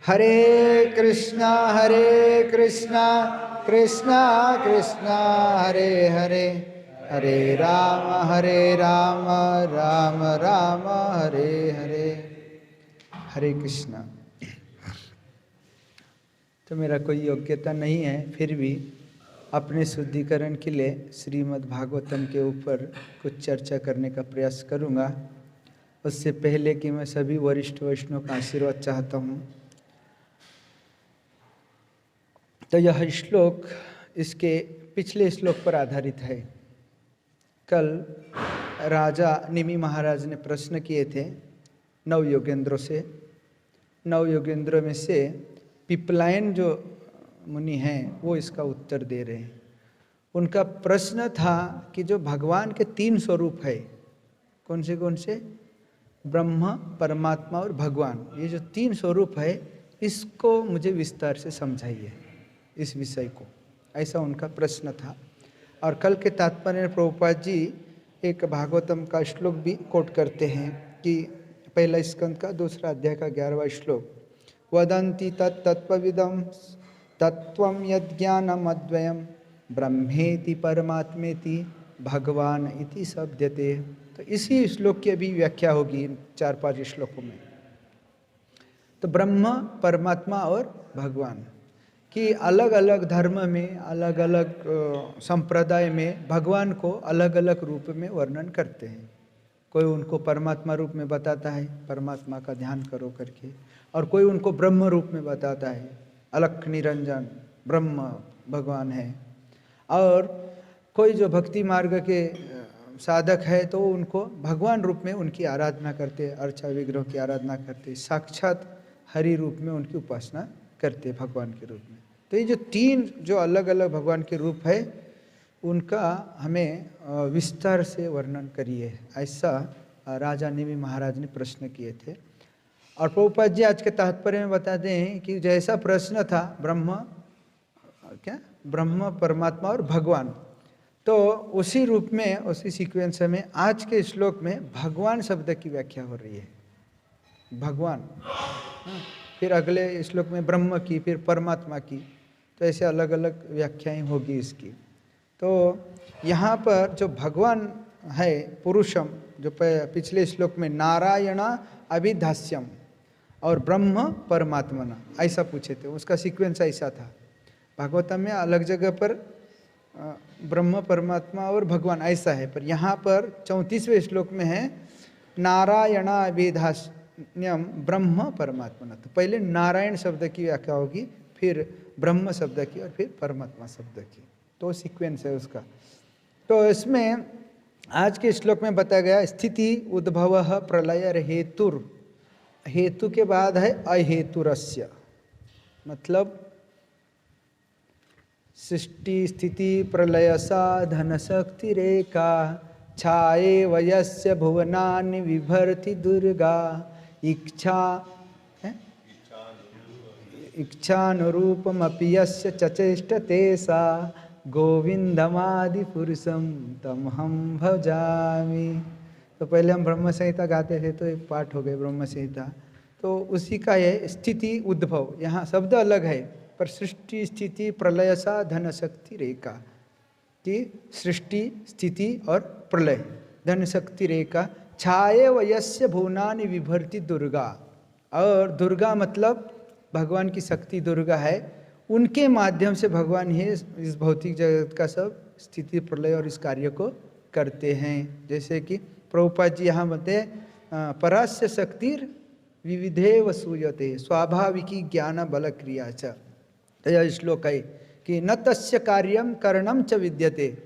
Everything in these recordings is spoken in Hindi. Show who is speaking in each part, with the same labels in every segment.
Speaker 1: हरे कृष्णा कृष्णा कृष्णा हरे हरे, हरे राम राम राम हरे हरे। हरे कृष्णा। तो मेरा कोई योग्यता नहीं है, फिर भी अपने शुद्धिकरण के लिए श्रीमद् भागवतम के ऊपर कुछ चर्चा करने का प्रयास करूंगा। उससे पहले कि मैं सभी वरिष्ठ वैष्णव का आशीर्वाद चाहता हूँ। तो यह श्लोक इसके पिछले श्लोक पर आधारित है। कल राजा निमि महाराज ने प्रश्न किए थे 9 योगेंद्रों से। 9 योगेंद्रों में से पिपलायन जो मुनि हैं वो इसका उत्तर दे रहे हैं। उनका प्रश्न था कि जो भगवान के 3 स्वरूप है, कौन से? ब्रह्म, परमात्मा और भगवान। ये जो 3 स्वरूप है, इसको मुझे विस्तार से समझाइए, इस विषय को। ऐसा उनका प्रश्न था। और कल के तात्पर्य में प्रभुपाद जी एक भागवतम का श्लोक भी कोट करते हैं कि पहला स्कंद का 2 अध्याय का 11वां श्लोक, वदन्ति तत्त्वविदं तत्त्वं यज्ञानम अद्वयम ब्रह्मेति परमात्मेति भगवान इति शब्दते। तो इसी श्लोक की अभी व्याख्या होगी 4-5 श्लोकों में। तो ब्रह्म, परमात्मा और भगवान कि अलग अलग धर्म में, अलग अलग संप्रदाय में भगवान को अलग अलग रूप में वर्णन करते हैं। कोई उनको परमात्मा रूप में बताता है, परमात्मा का ध्यान करो करके, और कोई उनको ब्रह्म रूप में बताता है, अलख निरंजन ब्रह्म भगवान है। और कोई जो भक्ति मार्ग के साधक है तो उनको भगवान रूप में उनकी आराधना करते, अर्चा विग्रह की आराधना करते, साक्षात हरि रूप में उनकी उपासना करते भगवान के रूप में। तो ये जो 3 जो अलग अलग भगवान के रूप है, उनका हमें विस्तार से वर्णन करिए, ऐसा राजा निमि महाराज ने प्रश्न किए थे। और प्रभुपाद जी आज के तात्पर्य में बताते हैं कि जैसा प्रश्न था ब्रह्म, परमात्मा और भगवान, तो उसी रूप में, उसी सीक्वेंस में आज के श्लोक में भगवान शब्द की व्याख्या हो रही है। भगवान, फिर अगले श्लोक में ब्रह्म की, फिर परमात्मा की। तो ऐसे अलग अलग व्याख्याएं होगी इसकी। तो यहाँ पर जो भगवान है पुरुषम, जो पिछले श्लोक में नारायणा अभिधास्यम और ब्रह्म परमात्मना ऐसा पूछे थे, उसका सीक्वेंस ऐसा था। भागवतम में अलग जगह पर ब्रह्म, परमात्मा और भगवान ऐसा है, पर यहाँ पर 34वें श्लोक में है नारायणा अभिधास्यम ब्रह्म परमात्मना। तो पहले नारायण शब्द की व्याख्या होगी, फिर ब्रह्म शब्द की, और फिर परमात्मा शब्द की। तो सीक्वेंस है उसका। तो इसमें आज के श्लोक में बताया गया स्थिति उद्भव प्रलय हेतुर, हेतु के बाद है अहेतुरस्य, मतलब सृष्टि स्थिति प्रलय साधन शक्ति रेखा छाये वयस्य भुवनानि विभर्ति दुर्गा इच्छानुरूपमपि यस्य चचेष्टते सा गोविंदमादि पुरुषम तमहम भजामि। तो पहले हम ब्रह्म संहिता गाते थे, तो एक पाठ हो गए ब्रह्म संहिता, तो उसी का ये स्थिति उद्भव। यहाँ शब्द अलग है, पर सृष्टि स्थिति प्रलय सा धन शक्ति रेखा की सृष्टि स्थिति और प्रलय धन शक्ति रेखा छाये वयस्य भुवनानि विभर्ति दुर्गा। और दुर्गा मतलब भगवान की शक्ति दुर्गा है, उनके माध्यम से भगवान ही इस भौतिक जगत का सब स्थिति प्रलय और इस कार्य को करते हैं। जैसे कि प्रभुपाद जी यहाँ बताते परास्य शक्तिर विविधे वसूयते स्वाभाविकी ज्ञान बल क्रिया च। तो यह श्लोक है कि न तस्य कार्यम करणम च विद्यते।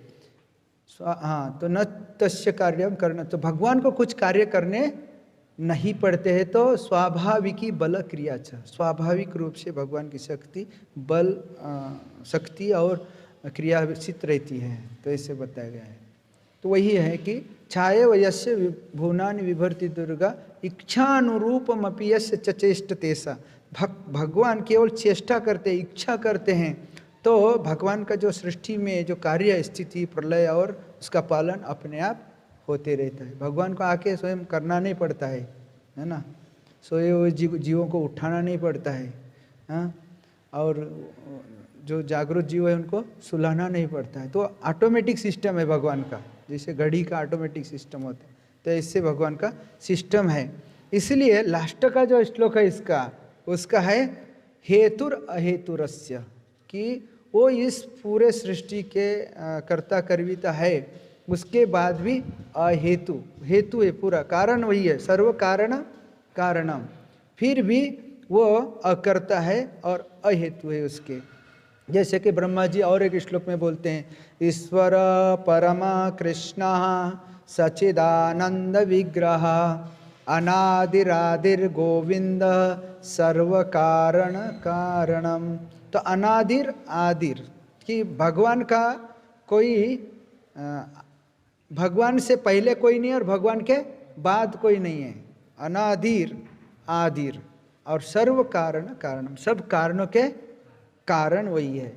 Speaker 1: हाँ, तो न तस्य कार्यम करण, तो भगवान को कुछ कार्य करने नहीं पड़ते हैं, तो स्वाभाविकी बल क्रिया च, स्वाभाविक रूप से भगवान की शक्ति बल शक्ति और क्रिया विकसित रहती है। तो ऐसे बताया गया है। तो वही है कि छाये वयस्य भुवनानि विभर्ति दुर्गा इच्छानुरूपमपि यस्य चचेष्टते सा। भगवान केवल चेष्टा करते, इच्छा करते हैं, तो भगवान का जो सृष्टि में जो कार्य स्थिति प्रलय और उसका पालन अपने आप होते रहता है। भगवान को आके स्वयं करना नहीं पड़ता है ना। सोए हुए जीवों को उठाना नहीं पड़ता है, हाँ, और जो जागरूक जीव है उनको सुलाना नहीं पड़ता है। तो ऑटोमेटिक सिस्टम है भगवान का, जैसे घड़ी का ऑटोमेटिक सिस्टम होता है, तो इससे भगवान का सिस्टम है। इसलिए लास्ट का जो श्लोक है इसका, उसका है हेतुर अहेतुरस्य, कि वो इस पूरे सृष्टि के कर्ता कर्विता है, उसके बाद भी अहेतु, हेतु है पूरा, कारण वही है, सर्व कारण कारणम, फिर भी वो अकर्ता है और अहेतु है उसके। जैसे कि ब्रह्मा जी और एक श्लोक में बोलते हैं, ईश्वर परमा कृष्ण सचिदानंद विग्रह अनादिरादिर गोविंद सर्व कारण कारणम। तो अनादिर आदिर, कि भगवान का कोई भगवान से पहले कोई नहीं और भगवान के बाद कोई नहीं है। अनादिर आदिर और सर्व कारण कारणम, सब कारणों के कारण वही है।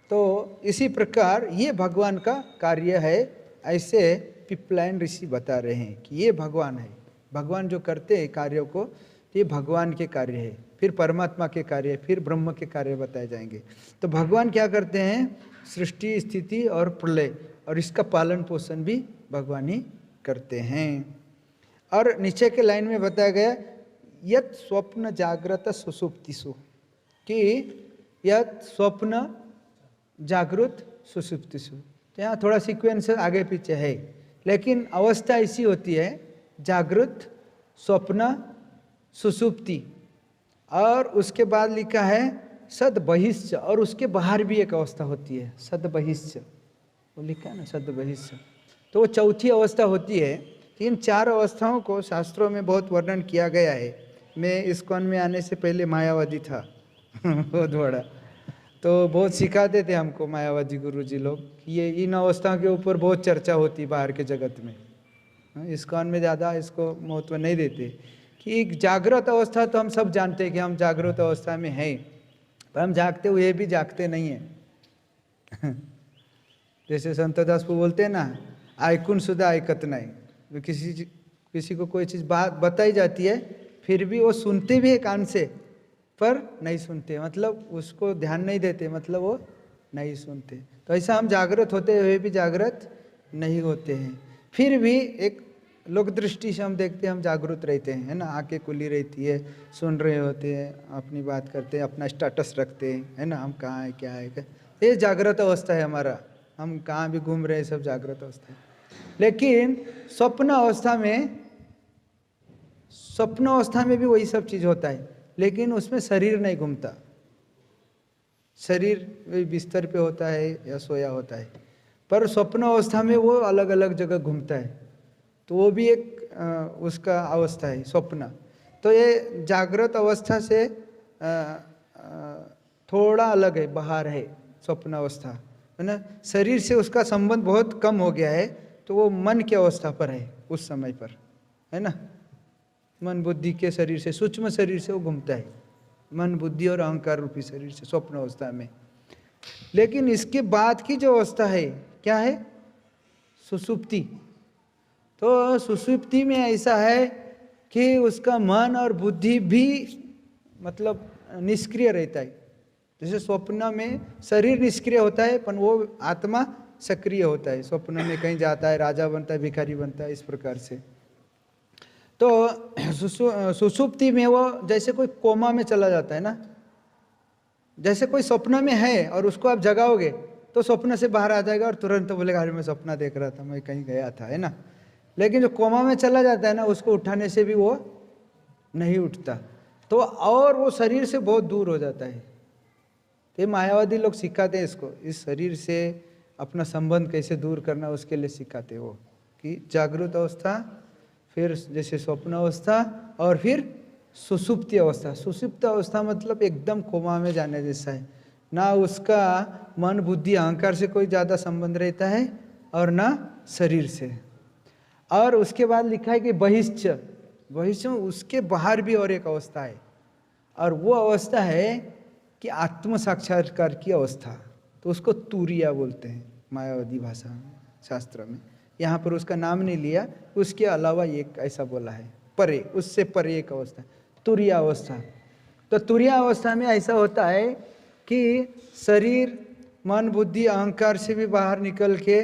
Speaker 1: तो इसी प्रकार ये भगवान का कार्य है, ऐसे पिपलाइन ऋषि बता रहे हैं कि ये भगवान है। भगवान जो करते हैं कार्यों को, ये भगवान के कार्य है, फिर परमात्मा के कार्य, फिर ब्रह्म के कार्य बताए जाएंगे। तो भगवान क्या करते हैं, सृष्टि स्थिति और प्रलय, और इसका पालन पोषण भी भगवान ही करते हैं। और नीचे के लाइन में बताया गया यत स्वप्न जागृत सुसुप्तिषु, कि यत स्वप्न जागृत सुसुप्तिषु। तो यहाँ थोड़ा सीक्वेंस आगे पीछे है, लेकिन अवस्था ऐसी होती है जागृत, स्वप्न, सुसुप्ति, और उसके बाद लिखा है सद बहिष्य, और उसके बाहर भी एक अवस्था होती है सद बहिष्य, वो लिखा है ना सद बहिष्य। तो वो चौथी अवस्था होती है। इन चार अवस्थाओं को शास्त्रों में बहुत वर्णन किया गया है। मैं इस्कॉन में आने से पहले मायावादी था बहुत बड़ा, तो बहुत सिखाते थे हमको मायावादी गुरुजी लोग, ये इन अवस्थाओं के ऊपर बहुत चर्चा होती बाहर के जगत में। इस्कॉन में ज़्यादा इसको महत्व नहीं देते, कि एक जागृत अवस्था तो हम सब जानते हैं कि हम जागृत अवस्था में हैं, पर हम जागते हुए भी जागते नहीं हैं जैसे संतदास को बोलते हैं ना, आयकुन सुधा आयकत नहीं। किसी को कोई चीज़ बात बताई जाती है, फिर भी वो सुनते भी है कान से, पर नहीं सुनते, मतलब उसको ध्यान नहीं देते, मतलब वो नहीं सुनते। तो ऐसा हम जागृत होते हुए भी जागृत नहीं होते हैं। फिर भी एक लोक दृष्टि से हम देखते हैं हम जागृत रहते हैं, है ना, आंखें खुली रहती है, सुन रहे होते हैं, अपनी बात करते हैं, अपना स्टेटस रखते हैं, है ना, हम कहाँ हैं क्या है, ये जागृत अवस्था है हमारा, हम कहाँ भी घूम रहे हैं, सब जागृत अवस्था है। लेकिन स्वप्न अवस्था में भी वही सब चीज़ होता है, लेकिन उसमें शरीर नहीं घूमता, शरीर बिस्तर पे होता है या सोया होता है, पर स्वप्न अवस्था में वो अलग अलग जगह घूमता है, तो वो भी एक उसका अवस्था है स्वप्न। तो ये जागृत अवस्था से थोड़ा अलग है, बाहर है स्वप्न अवस्था, है ना। शरीर से उसका संबंध बहुत कम हो गया है, तो वो मन की अवस्था पर है उस समय पर, है ना। मन बुद्धि के शरीर से, सूक्ष्म शरीर से वो घूमता है, मन बुद्धि और अहंकार रूपी शरीर से स्वप्न अवस्था में। लेकिन इसके बाद की जो अवस्था है क्या है, सुसुप्ति। तो सुसुप्ति में ऐसा है कि उसका मन और बुद्धि भी मतलब निष्क्रिय रहता है। जैसे स्वप्न में शरीर निष्क्रिय होता है, पर वो आत्मा सक्रिय होता है। स्वप्न में कहीं जाता है, राजा बनता है, भिखारी बनता है, इस प्रकार से। तो सुसुप्ति में वो जैसे कोई कोमा में चला जाता है ना, जैसे कोई स्वप्न में है और उसको आप जगाओगे तो स्वप्न से बाहर आ जाएगा और तुरंत बोलेगा अरे मैं सपना देख रहा था, मैं कहीं गया था, है ना। लेकिन जो कोमा में चला जाता है ना, उसको उठाने से भी वो नहीं उठता, तो और वो शरीर से बहुत दूर हो जाता है। ये मायावादी लोग सिखाते हैं इसको, इस शरीर से अपना संबंध कैसे दूर करना उसके लिए सिखाते वो, कि जागृत अवस्था, फिर जैसे स्वप्न अवस्था, और फिर सुसुप्ति अवस्था। सुसुप्त अवस्था मतलब एकदम कोमा में जाने जैसा है, ना उसका मन बुद्धि अहंकार से कोई ज़्यादा संबंध रहता है और ना शरीर से। और उसके बाद लिखा है कि बहिष्ठ, बहिष्ठ उसके बाहर भी और एक अवस्था है, और वो अवस्था है कि आत्म साक्षात्कार की अवस्था। तो उसको तुरिया बोलते हैं मायावादी भाषा में, शास्त्र में। यहाँ पर उसका नाम नहीं लिया, उसके अलावा एक ऐसा बोला है, परे, उससे परे एक अवस्था। तुरीय अवस्था। तो तुरीय अवस्था में ऐसा होता है कि शरीर मन बुद्धि अहंकार से भी बाहर निकल के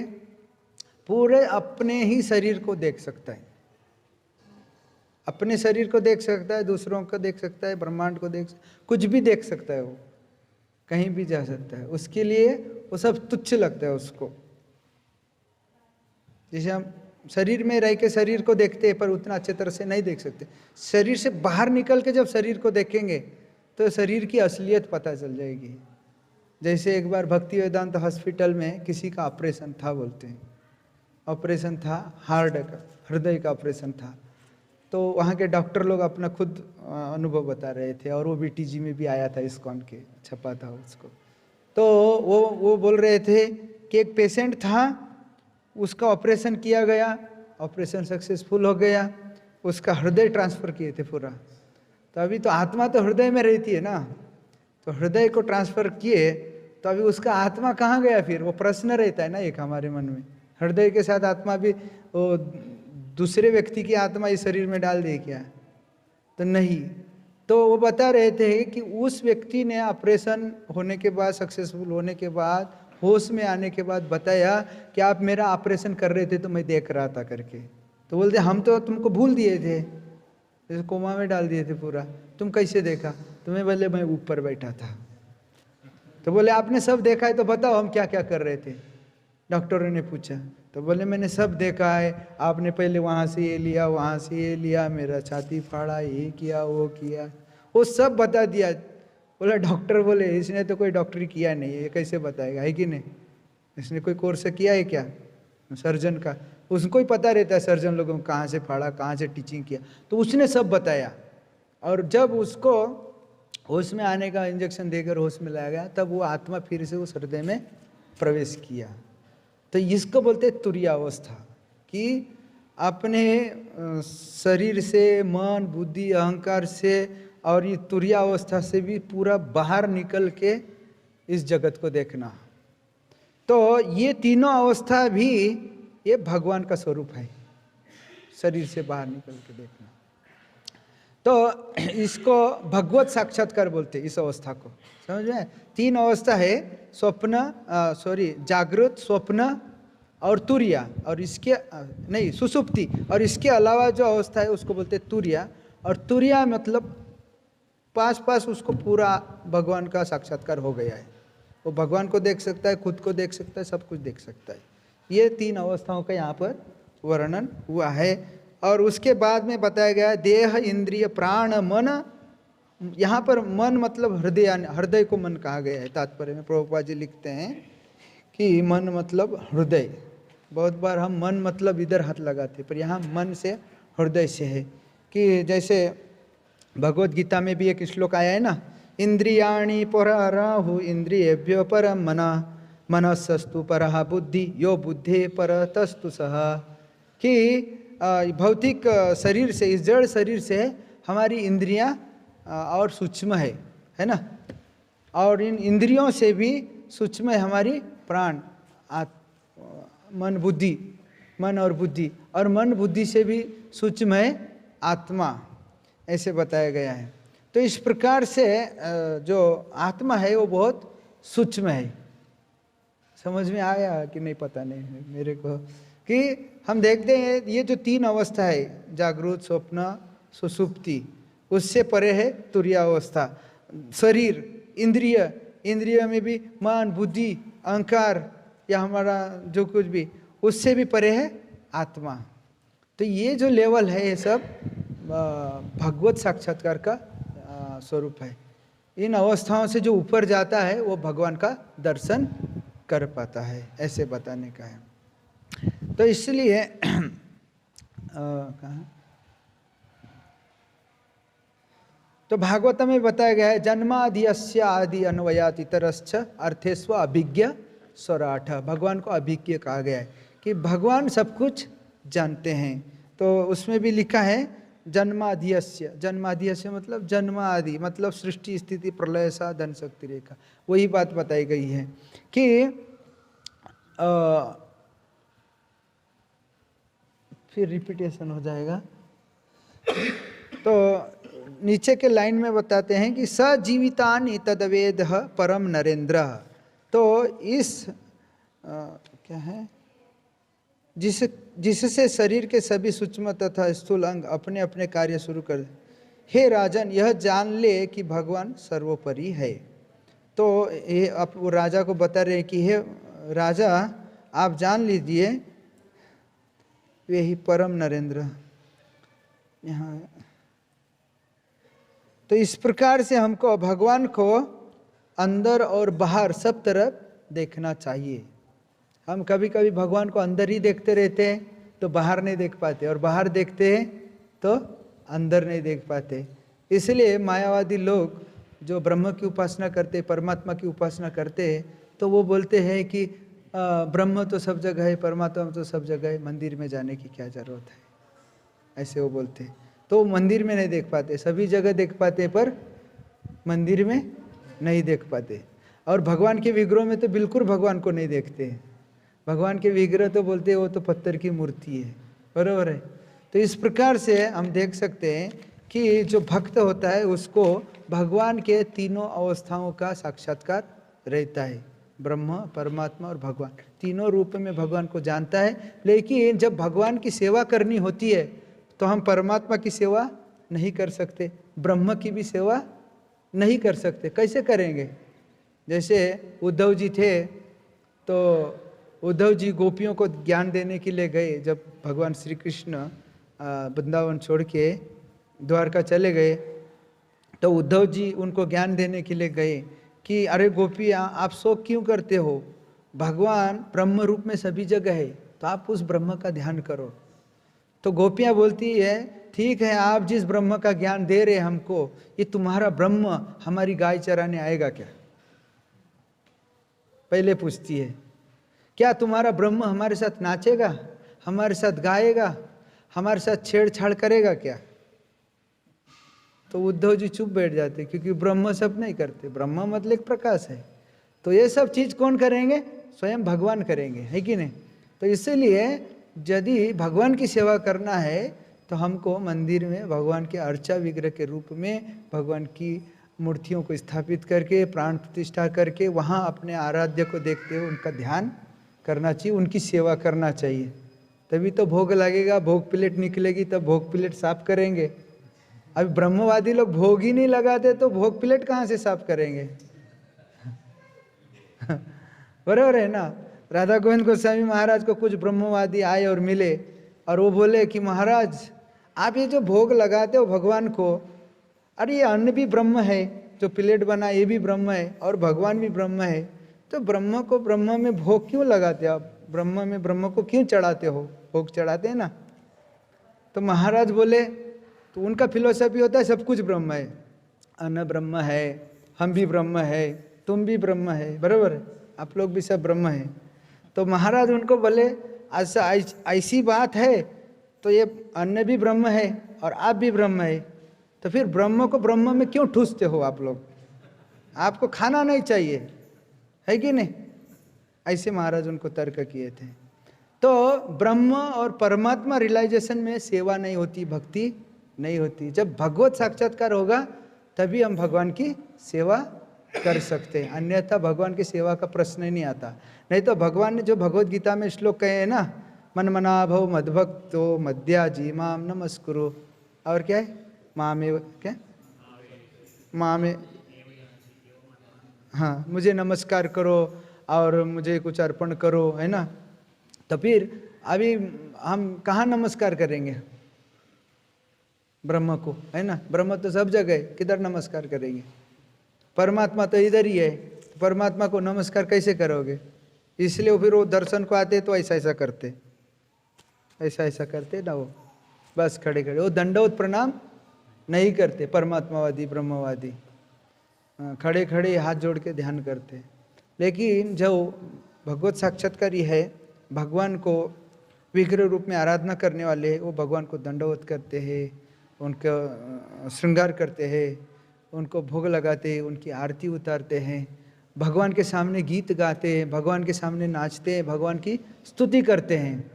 Speaker 1: पूरे अपने ही शरीर को देख सकता है, अपने शरीर को देख सकता है, दूसरों को देख सकता है, ब्रह्मांड को कुछ भी देख सकता है, वो कहीं भी जा सकता है। उसके लिए वो सब तुच्छ लगता है उसको। जैसे हम शरीर में रह के शरीर को देखते हैं पर उतना अच्छे तरह से नहीं देख सकते, शरीर से बाहर निकल के जब शरीर को देखेंगे तो शरीर की असलियत पता चल जाएगी। जैसे एक बार भक्ति वेदांत हॉस्पिटल में किसी का ऑपरेशन था, बोलते हैं ऑपरेशन था, हार्ट का, हृदय का ऑपरेशन था। तो वहाँ के डॉक्टर लोग अपना खुद अनुभव बता रहे थे, और वो BTG में भी आया था, इस्कॉन के छपा था उसको। तो वो बोल रहे थे कि एक पेशेंट था, उसका ऑपरेशन किया गया, ऑपरेशन सक्सेसफुल हो गया, उसका हृदय ट्रांसफ़र किए थे पूरा। तो अभी तो आत्मा तो हृदय में रहती है ना, तो हृदय को ट्रांसफ़र किए तो अभी उसका आत्मा कहाँ गया? फिर वो प्रश्न रहता है ना एक हमारे मन में, हृदय के साथ आत्मा भी वो दूसरे व्यक्ति की आत्मा इस शरीर में डाल दे क्या? तो नहीं। तो वो बता रहे थे कि उस व्यक्ति ने ऑपरेशन होने के बाद, सक्सेसफुल होने के बाद, होश में आने के बाद बताया कि आप मेरा ऑपरेशन कर रहे थे तो मैं देख रहा था करके। तो बोलते हम तो तुमको भूल दिए थे, जैसे कोमा में डाल दिए थे पूरा, तुम कैसे देखा? तो मैं बोले मैं ऊपर बैठा था। तो बोले आपने सब देखा है तो बताओ हम क्या क्या कर रहे थे? डॉक्टरों ने पूछा। तो बोले मैंने सब देखा है, आपने पहले वहाँ से ये लिया, वहाँ से ये लिया, मेरा छाती फाड़ा, ये किया, वो सब बता दिया। बोला डॉक्टर बोले इसने तो कोई डॉक्टरी किया नहीं है, ये कैसे बताएगा, है कि नहीं? इसने कोई कोर्स किया है क्या सर्जन का? उसको ही पता रहता है सर्जन लोगों को कहाँ से फाड़ा, कहाँ से टीचिंग किया। तो उसने सब बताया, और जब उसको होश में आने का इंजेक्शन देकर होश में लाया गया, तब वो आत्मा फिर से उस हृदय में प्रवेश किया। तो इसको बोलते हैं तुरीय अवस्था, कि अपने शरीर से, मन बुद्धि अहंकार से और ये तुरीय अवस्था से भी पूरा बाहर निकल के इस जगत को देखना। तो ये तीनों अवस्था भी ये भगवान का स्वरूप है, शरीर से बाहर निकल के देखना। तो इसको भगवत साक्षात्कार बोलते हैं, इस अवस्था को, समझ में? तीन अवस्था है, जागृत, स्वप्न और तुरीय, और इसके नहीं सुसुप्ति, और इसके अलावा जो अवस्था है उसको बोलते हैं तुरीय। और तुरीय मतलब पास उसको पूरा भगवान का साक्षात्कार हो गया है, वो भगवान को देख सकता है, खुद को देख सकता है, सब कुछ देख सकता है। ये तीन अवस्थाओं का यहाँ पर वर्णन हुआ है। और उसके बाद में बताया गया देह इंद्रिय प्राण मन। यहाँ पर मन मतलब हृदय, हृदय को मन कहा गया है। तात्पर्य में प्रभुपाद जी लिखते हैं कि मन मतलब हृदय। बहुत बार हम मन मतलब इधर हाथ लगाते, पर यहाँ मन से हृदय से है। कि जैसे भगवत गीता में भी एक श्लोक आया है ना, इंद्रियाणि पराराहु इंद्रियेभ्यो परम मना मनसस्तु परहा बुद्धि यो बुद्धे परतस्तु सह। कि भौतिक शरीर से, इस जड़ शरीर से हमारी इंद्रियां और सूक्ष्म है ना, और इन इंद्रियों से भी सूक्ष्म है हमारी प्राण, मन बुद्धि, मन और बुद्धि, और मन बुद्धि से भी सूक्ष्म है आत्मा, ऐसे बताया गया है। तो इस प्रकार से जो आत्मा है वो बहुत सूक्ष्म है। समझ में आया कि नहीं पता नहीं है मेरे को, कि हम देखते हैं ये जो तीन अवस्था है, जागृत, स्वप्न, सुसुप्ति, उससे परे है तुरीय अवस्था। शरीर, इंद्रिय में भी मन बुद्धि अहंकार या हमारा जो कुछ भी, उससे भी परे है आत्मा। तो ये जो लेवल है ये सब भगवत साक्षात्कार का स्वरूप है। इन अवस्थाओं से जो ऊपर जाता है वो भगवान का दर्शन कर पाता है, ऐसे बताने का है। तो इसलिए तो भागवत में बताया गया है जन्माद्यस्य आदि अन्वयात इतरश्च अर्थेस्व अभिज्ञ स्वराठ। भगवान को अभिज्ञ कहा गया है कि भगवान सब कुछ जानते हैं। तो उसमें भी लिखा है जन्माद्यस्य, जन्माद्यस्य मतलब जन्म आदि, मतलब सृष्टि स्थिति प्रलय सा धन शक्ति रेखा, वही बात बताई गई है कि फिर रिपीटेशन हो जाएगा। तो नीचे के लाइन में बताते हैं कि सजीवितानि तदवेद परम नरेंद्र। तो इस क्या है, जिससे शरीर के सभी सूक्ष्म तथा स्थूल अंग अपने अपने कार्य शुरू कर। हे राजन, यह जान ले कि भगवान सर्वोपरि है। तो ये आप वो राजा को बता रहे हैं कि हे राजा, आप जान लीजिए यही परम नरेंद्र यहाँ। तो इस प्रकार से हमको भगवान को अंदर और बाहर सब तरफ देखना चाहिए। हम कभी कभी भगवान को अंदर ही देखते रहते हैं तो बाहर नहीं देख पाते, और बाहर देखते हैं तो अंदर नहीं देख पाते। इसलिए मायावादी लोग जो ब्रह्म की उपासना करते, परमात्मा की उपासना करते हैं, तो वो बोलते हैं कि ब्रह्म तो सब जगह है, परमात्मा तो सब जगह है, मंदिर में जाने की क्या ज़रूरत है, ऐसे वो बोलते हैं। तो मंदिर में नहीं देख पाते, सभी जगह देख पाते पर मंदिर में नहीं देख पाते। और भगवान के विग्रह में तो बिल्कुल भगवान को नहीं देखते हैं। भगवान के विग्रह तो बोलते हैं वो तो पत्थर की मूर्ति है, बराबर है। तो इस प्रकार से हम देख सकते हैं कि जो भक्त होता है उसको भगवान के तीनों अवस्थाओं का साक्षात्कार रहता है। ब्रह्म, परमात्मा और भगवान, तीनों रूप में भगवान को जानता है। लेकिन जब भगवान की सेवा करनी होती है तो हम परमात्मा की सेवा नहीं कर सकते, ब्रह्म की भी सेवा नहीं कर सकते। कैसे करेंगे? जैसे उद्धव जी थे, तो उद्धव जी गोपियों को ज्ञान देने के लिए गए। जब भगवान श्री कृष्ण वृंदावन छोड़ के द्वारका चले गए तो उद्धव जी उनको ज्ञान देने के लिए गए कि अरे गोपियाँ, आप शोक क्यों करते हो? भगवान ब्रह्म रूप में सभी जगह है, तो आप उस ब्रह्म का ध्यान करो। तो गोपियाँ बोलती है, ठीक है, आप जिस ब्रह्म का ज्ञान दे रहे हमको, ये तुम्हारा ब्रह्म हमारी गाय चराने आएगा क्या? पहले पूछती है, क्या तुम्हारा ब्रह्म हमारे साथ नाचेगा, हमारे साथ गाएगा, हमारे साथ छेड़छाड़ करेगा क्या? तो उद्धव जी चुप बैठ जाते, क्योंकि ब्रह्म सब नहीं करते, ब्रह्म मतलब एक प्रकाश है। तो ये सब चीज़ कौन करेंगे? स्वयं भगवान करेंगे, है कि नहीं? तो इसीलिए यदि भगवान की सेवा करना है तो हमको मंदिर में भगवान के अर्चा विग्रह के रूप में भगवान की मूर्तियों को स्थापित करके, प्राण प्रतिष्ठा करके, वहाँ अपने आराध्य को देखते हुए उनका ध्यान करना चाहिए, उनकी सेवा करना चाहिए। तभी तो भोग लगेगा, भोग प्लेट निकलेगी तब भोग प्लेट साफ करेंगे। अभी ब्रह्मवादी लोग भोग ही नहीं लगाते तो भोग प्लेट कहाँ से साफ करेंगे? बराबर है ना। राधा गोविंद गोस्वामी महाराज को कुछ ब्रह्मवादी आए और मिले और वो बोले कि महाराज, आप ये जो भोग लगाते हो भगवान को, अरे ये अन्न भी ब्रह्म है, जो प्लेट बना ये भी ब्रह्म है और भगवान भी ब्रह्म है, तो ब्रह्म को ब्रह्म में भोग क्यों लगाते हो आप? ब्रह्म में ब्रह्म को क्यों चढ़ाते हो? भोग चढ़ाते हैं ना। तो महाराज बोले, तो उनका फिलोसफी होता है सब कुछ ब्रह्म है, अन्न ब्रह्म है, हम भी ब्रह्म है, तुम भी ब्रह्म है, बराबर है, आप लोग भी सब ब्रह्म है। तो महाराज उनको बोले, ऐसा ऐसी बात है तो ये अन्न भी ब्रह्म है और आप भी ब्रह्म है, तो फिर ब्रह्म को ब्रह्म में क्यों ठूसते हो आप लोग? आपको खाना नहीं चाहिए, है कि नहीं? ऐसे महाराज उनको तर्क किए थे। तो ब्रह्म और परमात्मा रियलाइजेशन में सेवा नहीं होती, भक्ति नहीं होती। जब भगवत साक्षात्कार होगा तभी हम भगवान की सेवा कर सकते हैं, अन्यथा भगवान की सेवा का प्रश्न ही नहीं आता। नहीं तो भगवान ने जो भगवत गीता में श्लोक कहे हैं ना, मन मना भव मद्भक्तो मद्या जी माम नमस्कुरु, और क्या है, मामे क्या, मामे, हाँ, मुझे नमस्कार करो और मुझे कुछ अर्पण करो, है ना। तो फिर अभी हम कहाँ नमस्कार करेंगे ब्रह्म को, है ना? ब्रह्म तो सब जगह है, किधर नमस्कार करेंगे? परमात्मा तो इधर ही है, परमात्मा को नमस्कार कैसे करोगे? इसलिए फिर वो दर्शन को आते तो ऐसा ऐसा करते, ऐसा ऐसा करते ना, वो बस खड़े खड़े, वो दंडवत प्रणाम नहीं करते। परमात्मावादी ब्रह्मवादी खड़े खड़े हाथ जोड़ के ध्यान करते। लेकिन जो भगवत साक्षात्कारी है, भगवान को विग्रह रूप में आराधना करने वाले, वो भगवान को दंडवत करते हैं, उनका श्रृंगार करते हैं, उनको भोग लगाते हैं, उनकी आरती उतारते हैं, भगवान के सामने गीत गाते हैं, भगवान के सामने नाचते हैं, भगवान की स्तुति करते हैं।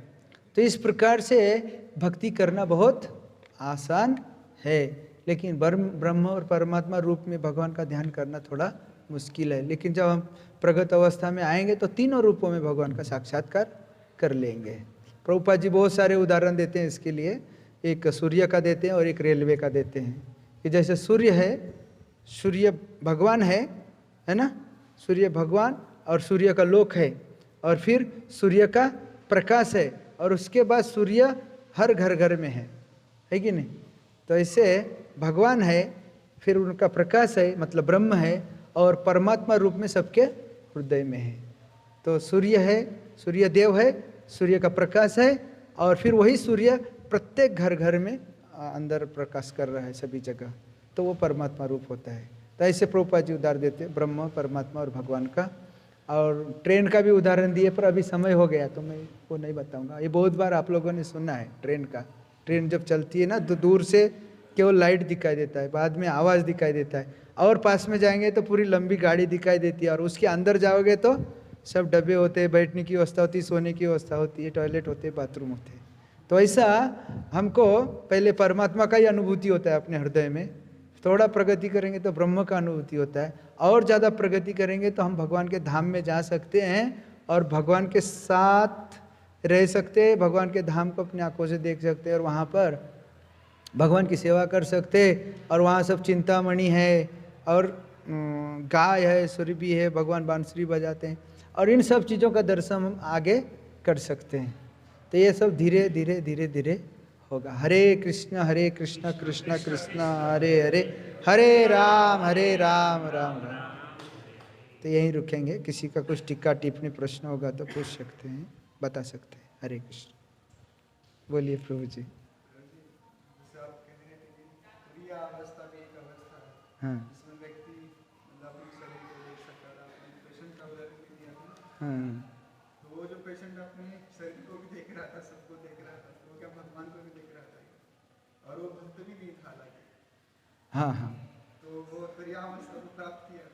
Speaker 1: तो इस प्रकार से भक्ति करना बहुत आसान है। लेकिन ब्रह्म और परमात्मा रूप में भगवान का ध्यान करना थोड़ा मुश्किल है। लेकिन जब हम प्रगत अवस्था में आएंगे तो तीनों रूपों में भगवान का साक्षात्कार कर लेंगे। प्रभुपाद जी बहुत सारे उदाहरण देते हैं इसके लिए, एक सूर्य का देते हैं और एक रेलवे का देते हैं कि जैसे सूर्य है, सूर्य भगवान है ना, सूर्य भगवान और सूर्य का लोक है, और फिर सूर्य का प्रकाश है, और उसके बाद सूर्य हर घर घर में है कि नहीं। तो ऐसे भगवान है, फिर उनका प्रकाश है मतलब ब्रह्म है, और परमात्मा रूप में सबके हृदय में है। तो सूर्य है, सूर्य देव है, सूर्य का प्रकाश है, और फिर वही सूर्य प्रत्येक घर घर में अंदर प्रकाश कर रहा है सभी जगह, तो वो परमात्मा रूप होता है। तो ऐसे प्रभुपाद जी उदाहरण देते हैं ब्रह्म, परमात्मा और भगवान का। और ट्रेन का भी उदाहरण दिए, पर अभी समय हो गया तो मैं वो नहीं बताऊंगा। ये बहुत बार आप लोगों ने सुना है ट्रेन का। ट्रेन जब चलती है ना तो दूर से केवल लाइट दिखाई देता है, बाद में आवाज़ दिखाई देता है, और पास में जाएंगे तो पूरी लंबी गाड़ी दिखाई देती है, और उसके अंदर जाओगे तो सब डब्बे होते हैं, बैठने की व्यवस्था होती है, सोने की व्यवस्था होती है, टॉयलेट होते हैं, बाथरूम होते हैं। तो ऐसा हमको पहले परमात्मा का ही अनुभूति होता है अपने हृदय में, थोड़ा प्रगति करेंगे तो ब्रह्म का अनुभूति होता है, और ज़्यादा प्रगति करेंगे तो हम भगवान के धाम में जा सकते हैं और भगवान के साथ रह सकते हैं, भगवान के धाम को अपनी आंखों से देख सकते हैं, और वहाँ पर भगवान की सेवा कर सकते, और वहाँ सब चिंतामणि है, और गाय है, सुरभि है, भगवान बांसुरी बजाते हैं, और इन सब चीज़ों का दर्शन हम आगे कर सकते हैं। तो ये सब धीरे धीरे धीरे धीरे होगा। हरे कृष्ण कृष्ण कृष्ण हरे हरे, हरे राम राम राम। तो यहीं रुकेंगे। किसी का कुछ टिक्का टिप्पणी प्रश्न होगा तो पूछ सकते हैं, बता सकते हैं। हरे कृष्ण। बोलिए प्रभु जी। हाँ हाँ,
Speaker 2: तो वो जो पेशेंट अपने शरीर को भी देख रहा था, सबको देख रहा था, वो क्या भगवान को भी देख रहा था, और वो भक्त भी था हालांकि।
Speaker 1: हाँ हाँ,
Speaker 2: तो वो तुरीयावस्था को प्राप्त किया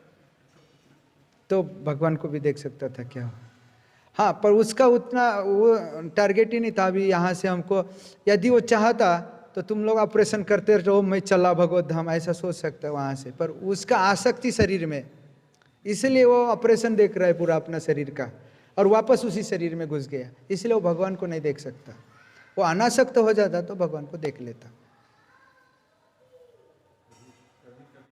Speaker 1: तो भगवान को भी देख सकता था क्या। हाँ, पर उसका उतना वो टारगेट ही नहीं था। अभी यहाँ से हमको यदि वो चाहता तो तुम लोग ऑपरेशन करते रहो, मैं चला भगवत धाम, ऐसा सोच सकता है वहाँ से, पर उसका आसक्ति शरीर में, इसलिए वो ऑपरेशन देख रहा है पूरा अपना शरीर का, और वापस उसी शरीर में घुस गया, इसलिए वो भगवान को नहीं देख सकता। वो अनासक्त हो जाता तो भगवान को देख लेता।